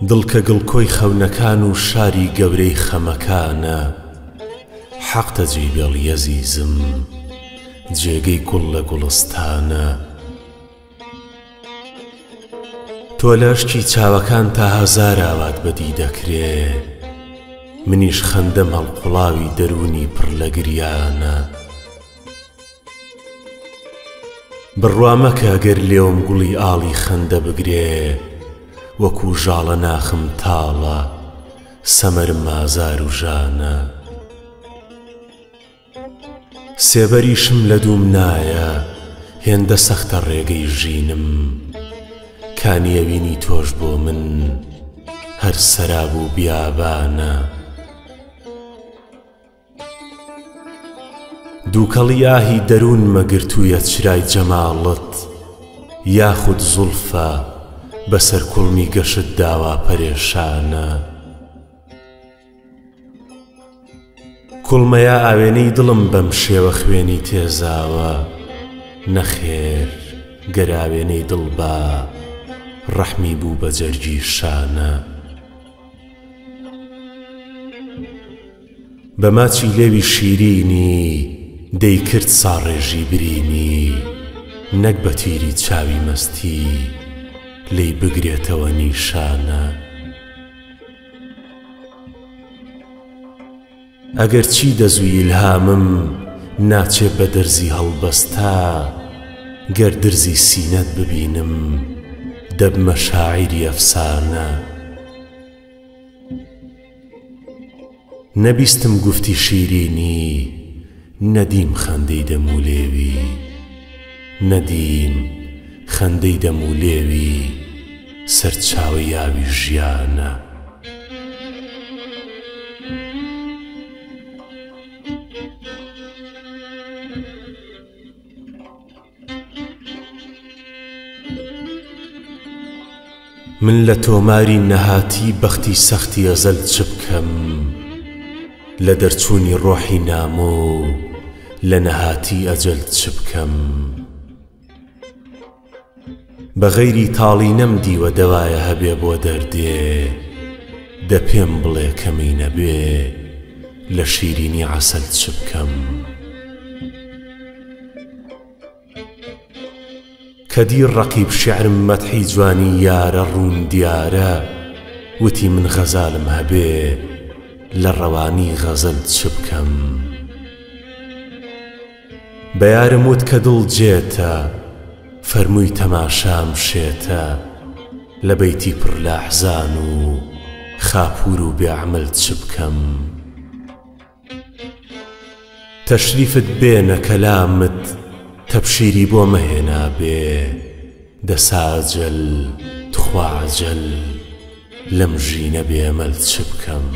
دڵکە گڵکۆی خەونەکان و شاری گەورەی خەمەکانە، حەق تەجێی بێڵی ئەزیزم، جێگەی گوڵ لە گوڵستانە. تۆ لەشکی چاوەکان تا هەزار ئاوات بەدی دەکرێ، منیش خەندەم هەڵقوڵاوی دەرونی پڕ لە گریانە. بڕوا مەکە گەر لێوم گوڵی ئاڵی خەندە بگرێ، وەکو ژاڵە ناخم تاڵە، سەمەرم ئازار و ژانە. سێبەریشم لە دووم نایە، هێندە سەختە ڕێگەی ژینم، کانیەوینی تۆش بۆ من هەر سەراب و بیابانە. دووکەڵی ئاهی دەروون مەگرتوویە چرای جەماڵت، یاخود زوڵفە بەسەر کوڵمی گەشت داوا پەرێشانە. کوڵمەیە ئاوێنەی دڵم بەم شێوە خوێنی تێزاوە، نەخێر گەر ئاوێنەی دڵ با ڕەحمی بوو بە جەرگی شانە. بە ماچی لێوی شیرینی دەیکرد ساڕێژی برینی، نەک بە تیری چاوی مەستی لێی بگرێتەوە نیشانە. ئەگەر چی دەزوی ئیلهامم ناچێ بە دەرزی هەڵبەستا، گەر درزی سینەت ببینم دەبمە شاعیری ئەفسانە. نەبیستم گوفتی شیرینی، نەدیم خەندەی دەمولێوی، نەدیم خەندەی دەمولێوی سەرچاوە یاوی ژیانە. من لە تۆماری نەهاتی بەختی سەختی ئەزەل چ بکەم، لە دەرچوونی ڕۆحی نامۆ لە نەهاتی ئەجەل چ بکەم. بە غەیری تاڵی نەمدیوە دەوایە هەبێ بۆ دەردێ، دە پێم بڵێ کەمی نەبێ لە شیرینی عەسەل چ بکەم. کە دیر ڕەقیب شیعرم مەدحی جوانی یارە ڕوون دیارە، وتی من غەزالم هەبێ لە ڕەوانی غەزەل چ بکەم. بە یارم وت کە دڵ جێتە، فەرمووی تەماشام شێتە، لە بەیتی پڕ لە ئەحزان و خاپوور و بێعمل چ بکەم. تەشریفت بێنە کەلامت تەبشیری بۆ مەهێنا بێ، دەسا ئەجەل تخوا ئەجەل لەم ژینە بێئەمەل چ بکەم.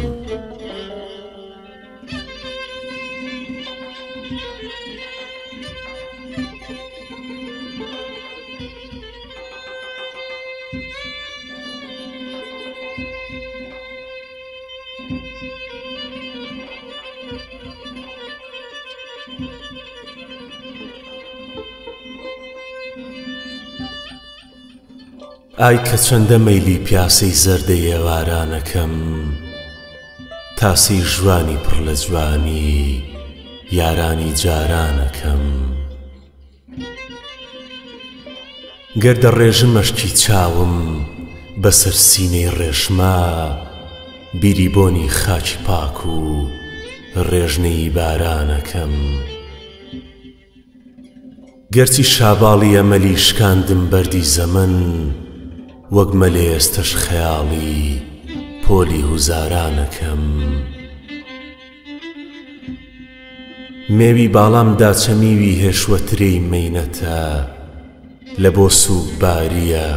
ئای کە چەندە مەیلی پیاسەی زەردەی ئێوارانەکەم، تاسی ژوانی پڕ لە جوانی یارانی جارانەکەم. گەر دەڕێژم مەشکی چاوم بەسەر سینەی ڕێشما، بیری بۆنی خاکی پاک و ڕێژنەی بارانەکەم. گەرچی شاباڵی ئەمەلی شکاندم بەردی زەمن، وەک مەلێ ئێستەش خەیاڵی پۆلی هوزارانەکەم. مێوی باڵامدا چەمیوی هێشوەترەی مەینەتە لە بۆ سووک باریە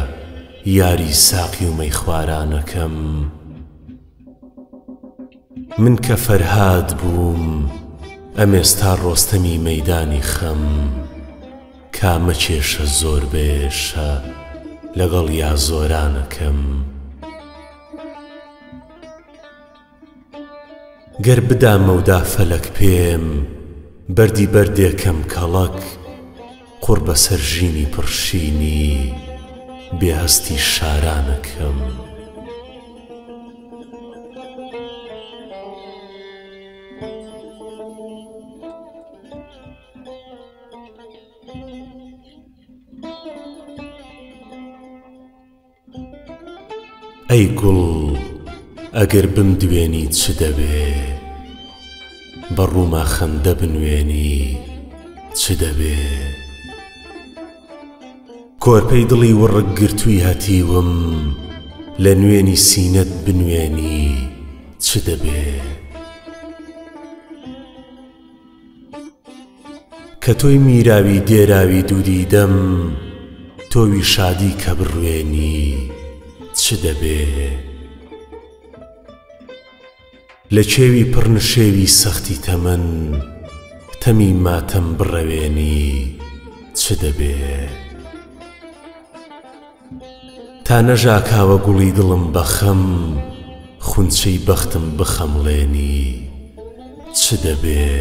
یاری ساقی و مەیخوارانەکەم. من کە فەرهاد بووم ئەمێستا ڕۆستەمی مەیدانی خەم، کامە کێشە زۆر بێشە لەگەڵ یا زۆرانەکەم. گەر بدامەودا فەلەک پێم بەردی بەردێکم کەڵک، قوڕ بەسەر ژینی پڕشینی بێهەستی شارانەکەم. ئەی گوڵ ئەگەر بمدوێنی چ دەبێ، بەڕووما خەندە بنوێنی چ دەبێ؟ کۆرپەی دڵی وڕک گرتووی هەتیوم لە نوێنی سینەت بنوێنی چ دەبێ؟ کە تۆی میراوی دێراوی دوودی دەم، تۆوی شادی کە بڕوێنی چ دەبێ؟ لە کێوی پڕنشێوی سەختی تەمەن، تەمی ماتەم بڕەوێنی چ دەبێ؟ تا نەژاکاوە گوڵی دڵم بەخەم، خونچەی بەختم بخەمڵێنی چ دەبێ؟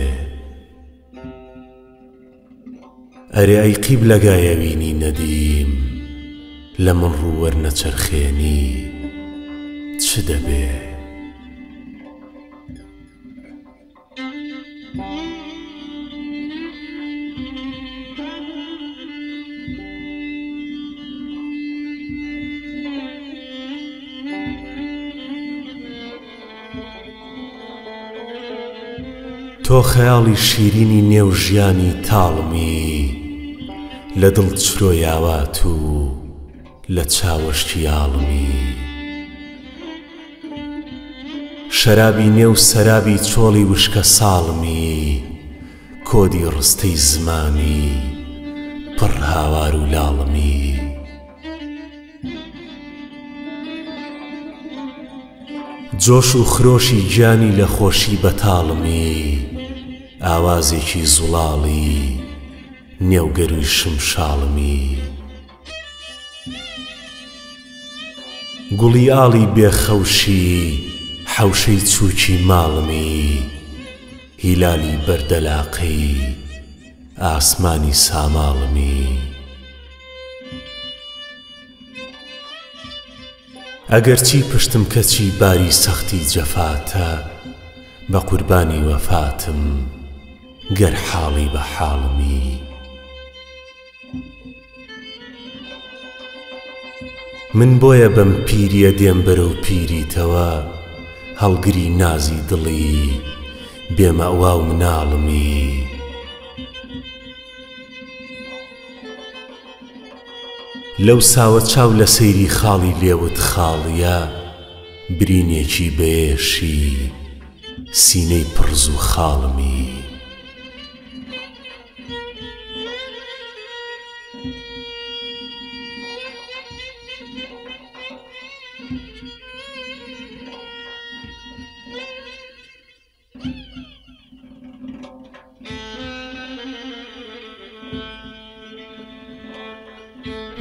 ئەرێ ئەی قیبلەگایەوینی نەدیم، لە من ڕوو وەرنەچەرخێنی چ دەبێ؟ تۆ خەیاڵی شیرینی نێو ژیانی تاڵمی، لە دڵ چرۆیاوات و لە چاوەشتی ئاڵمی. شەرابی نێو سەرابی چۆڵی وشکە ساڵمی، کۆدی ڕستەی زمانی پڕ هاوار و لاڵمی. جۆش و خرۆشی گیانی لە خۆشی بەتاڵمی، ئاوازێکی زوڵاڵی نێوگەروی شمشاڵمی. گوڵی ئاڵی بێخەوشی حەوشەی چووکی ماڵمی، هیلالی بەردەلاقەی ئاسمانی ساماڵمی. ئەگەرچی پشتم کەچی باری سەختی جەفاتە، بە قوربانی وەفاتم گەر حاڵی بە حاڵمی. من بۆیە بەم پیریە دێم بەرەو پیریتەوە، هەڵگری نازی دڵی بێمەوا و مناڵمی. لەو ساوە چاو لە سەیری خاڵی لێوت خاڵیە، برینێکی بەێشی سینەی پڕز و خاڵمی.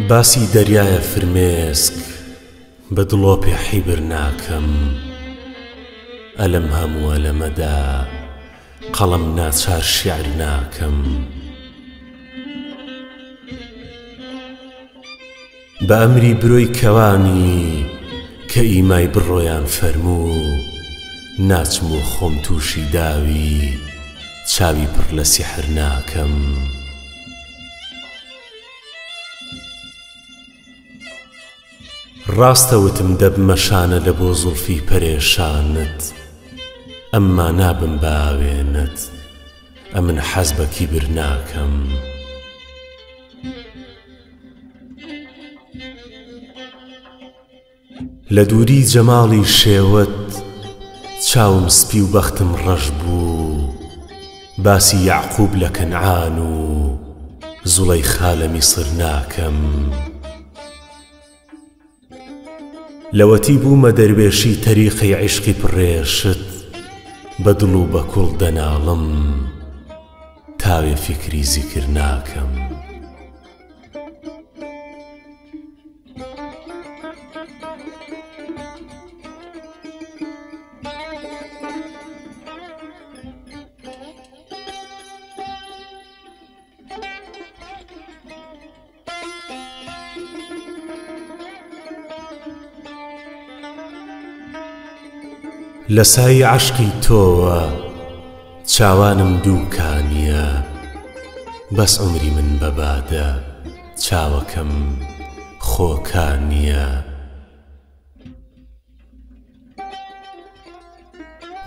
باسی دەریایە فرمێسک بە دڵۆپێ حیبر ناکەم، ئەلەم هەمووە لەمەدا قەڵەم ناچار شیعر ناکەم. بە ئەمری برۆی کەوانی کە ئیمای بڕۆیان فەرموو، ناچم و خۆم تووشی داوی چاوی پڕ لە سیحر ناکەم. ڕاستەوتم دەبمەشانە لە بۆ زوڵفی پەرێشانت، ئەمما نابم باوێنت، ئەمن حەز بە کیبر ناکەم. لە دووری جەماڵی شێوت چاوم سپی و بەختم ڕەش بوو، باسی یعقوب لە کەنعان و زوڵەیخا لە میسر ناکەم. لەوەتی بوومە دەروێشی تەریقەی عیشقی پڕێشت، بە دڵ و بە کوڵ دەناڵم تاوێ فکری زیکر ناکەم. لە سای عەشقی تۆوە چاوانم دووکانیە، بەس عومری من بەبادە چاوەکەم خۆکانیە.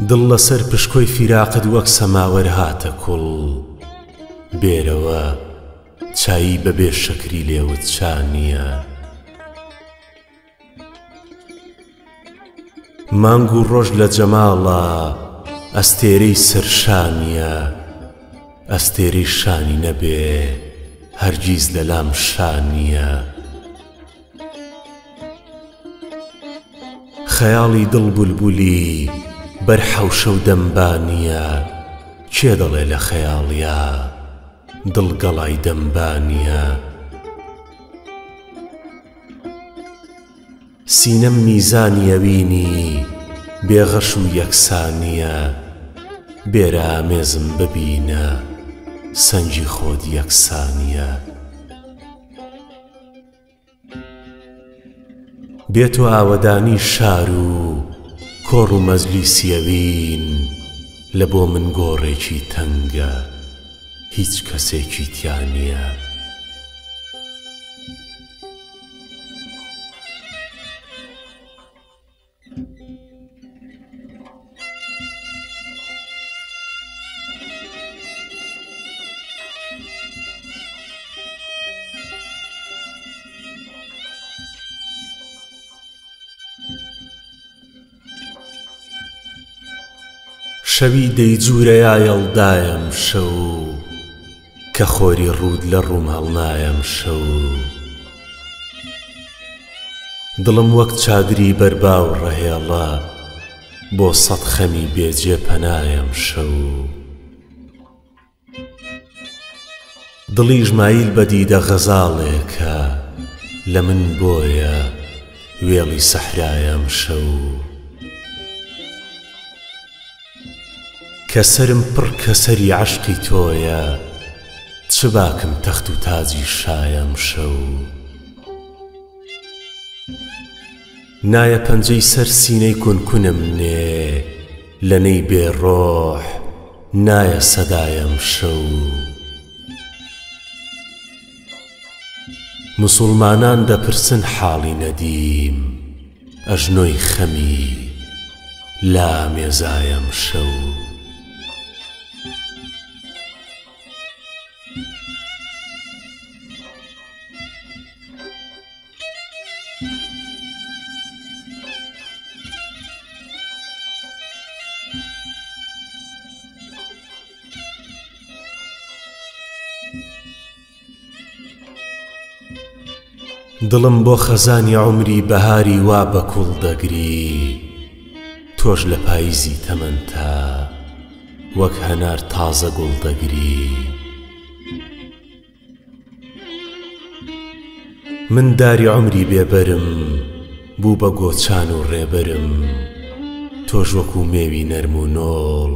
دڵ لەسەر پشکۆی فیراقت وەک سەماوەر هاتە کوڵ، بێرەوە چایی بەبێ شەکری لێوت چانیە. مانگ و ڕۆژ لە جەماڵە ئەستێرەی سەرشانیە، ئەستێرەی شانی نەبێ هەرگیز لەلام شانیە. خەیاڵی دڵ بولبولی بەر حەوشە و دەمبانیە، کێ دەڵێ لە خەیاڵیا دڵ گەڵای دەمبانیە. سینەم میزانیە بینی بێغەش و یەکسانیە، بێرە ئامێزم ببینە سەنگی خۆت یەکسانیە. بێت و ئاوەدانی شار و کۆڕ و مەجلیسیەوین، لە بۆ من گۆڕێکی تەنگە هیچ کەسێکی تیانیە. شەوی دەیجوورەیە یەڵدایەم شەو، کە خۆری ڕوود لە ڕووم هەڵنایەم شەو. دڵم وەک چادری بەرباو ڕەهێڵە، بۆ سەد خەمی بێجێ پەنایەم شەو. دڵی ژمایل بە دیدە غەزاڵێکە، لە من بۆیە وێڵی سەحرایەم شەو. کە سەرم پڕ کە سەری عەشقی تۆیە، چ باکم تەخت و تاجی شایەم شەو. نایە پەنجەی سەر سینەی کونکونم نێ، لە نەی بێڕۆح نایە سەدایم شەو. موسڵمانان دەپرسن حاڵی نەدیم، ئەژنۆی خەمی لا مێزایم شەو. دڵم بۆ خەزانی عومری بەهاری وا بە کوڵ دەگری، تۆش لە پاییزی تەمەنتا وەک هەنار تازە گوڵ دەگری. من داری عومری بێبەرم بوو بە گۆچان و ڕێبەرم، تۆش وەکو مێوی نەرم و نۆڵ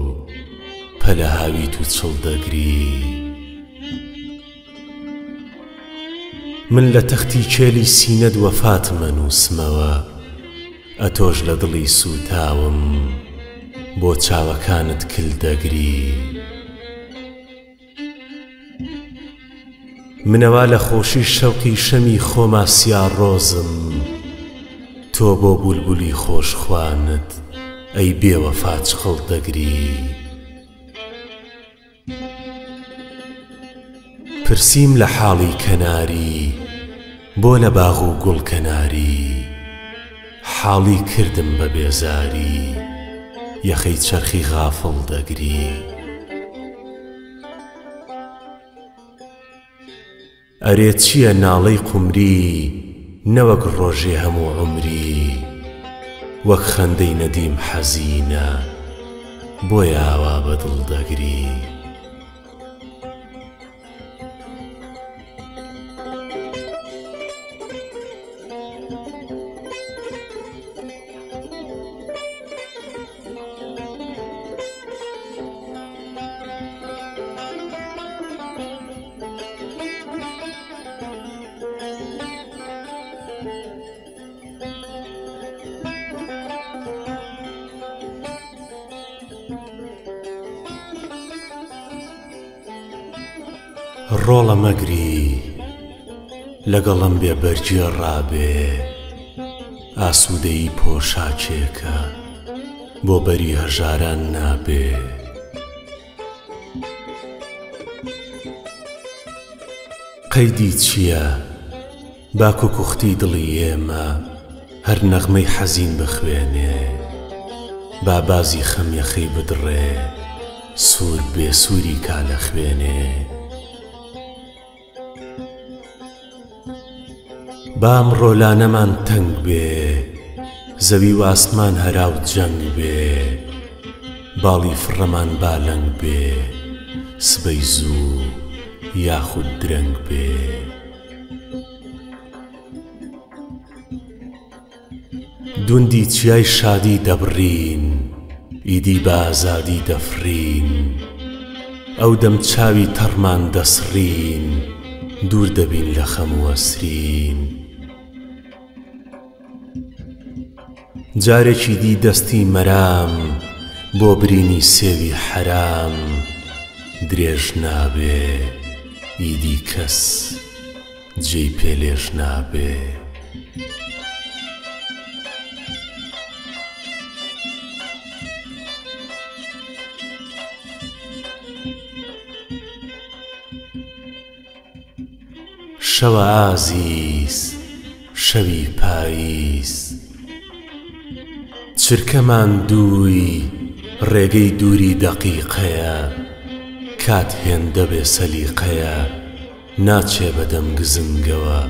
پەلە هاویت و چڵ دەگری. من لە تەختی کێلی سینەت وەفاتمە نووسمەوە، ئەتۆش لە دڵی سوتاوم بۆ چاوەکانت کل دەگری. منەوا لە خۆشی شەوقی شەمی خۆما سیار ڕۆزم، تۆ بۆ بولبولی خۆشخوانت ئەی بێوەفا چقڵ دەگری. پرسیم لە حاڵی کەناری، بۆ لە باغ و گوڵ کەناری، حاڵی کردم بە بێزاری، یەخەی چەرخی غافڵ دەگری. ئەرێ چییە ناڵەی قومری نەوەک ڕۆژێ هەموو عومری وەک خەندەی نەدیم حەزینە بۆیە ئاوا بەدڵ دەگری ڕۆڵە مەگری لەگەڵم بێبەرگیە ڕابێ ئاسوودەیی پۆشاچێکە بۆ بەری هەژاران نابێ قەیدی چییە باک و کوختی دڵی ئێمە هەر نەغمەی حەزین بخوێنێ با بازی خەمیەخەی بدڕێ سوور بێ سووری کالە خوێنێ بام ڕۆلانەمان تەنگ بێ زەوی و ئاسمان هەراو جەنگ بێ باڵی فڕەمان بالەنگ بێ سبەی زوو یاخود درەنگ بێ دوندی چیای شادی دەبڕین ئیدی بە ئازادی دەفرین ئەو دەم چاوی تەڕمان دەسڕین دوور دەبین لە خەم و ئەسرین جارێکی دی دەستی مەرام بۆ برینی سێوی حەرام درێژ نابێ ئیدی کەس جێی پێلێژ نابێ شەوە ئازیز شەوی پاییز چرکەمان دووی ڕێگەی دووری دەقیقەیە کات هێندە بێ سەلیقەیە ناچێ بەدەم گزنگەوە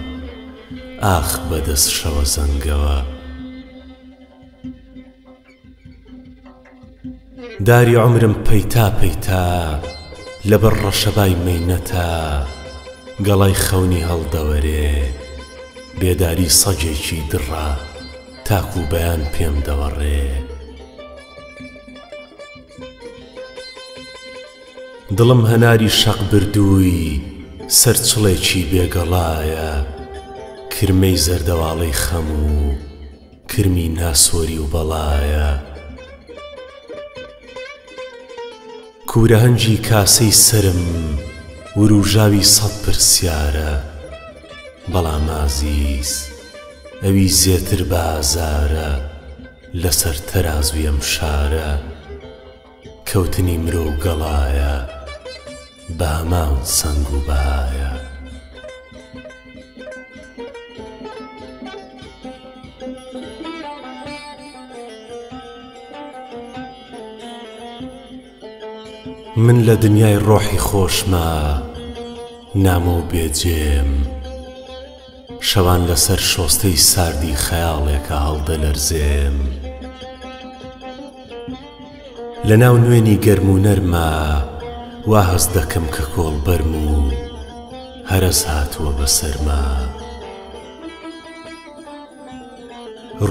ئاخ بەدەست شەوە زەنگەوە داری عمرم پەیتا پەیتا لەبەر ڕەشەبای مەینەتە گەڵای خەونی هەڵدەوەرێ بێداری سەگێکی دڕە تاکو بەیان پێم دەوەڕێ دڵم هەناری شەق بردووی سەرچڵێکی بێگەڵایە کرمەی زەردەواڵەی خەم و کرمی ناسۆری و بەڵایە کوورە هەنجی کاسەی سرم وروژاوی سەد پرسیارە بەڵام ئازیز ئەوی زێتر بە ئازارە لەسەر تەرازویم شارە کەوتنی مرۆ و گەڵایە بە هەمان سەنگ و بەهایە من لە دنیای ڕۆحی خۆشمە نامە و بێجێم شەوان لەسەر شۆستەی ساردی خەیاڵێکە هەڵدەلەرزێم لە ناو نوێنی گەرم و نەرمە وا هەست دەکەم کە کۆڵبەرم و هەرەس هاتووە بەسەرما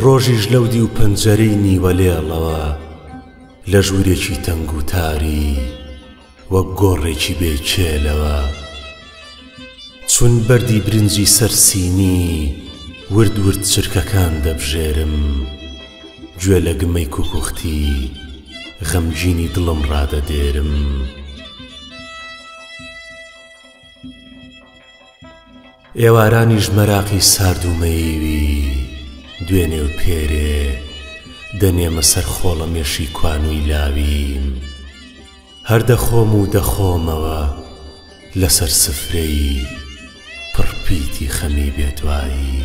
ڕۆژیش لەودی و پەنجەرەی نیوەلێڵەوە لە ژوورێکی تەنگ و تاری وەک گۆڕێکی بێکێلەوە چون بەردی برنجی سەرسینی ورد ورد چرکەکان دەبژێرم گوێ لە گمەی کوکوختی غەمگینی دڵم ڕادەدێرم ئێوارانی ژمەراقی سارد و مەیوی دوێنێ و پێرێ دەنێمە سەر خۆڵە مێشی کوانووی لاویم هەر دەخۆم و دەخۆمەوە لەسەر سفرەی پڕپیتی خەمی بێدوایی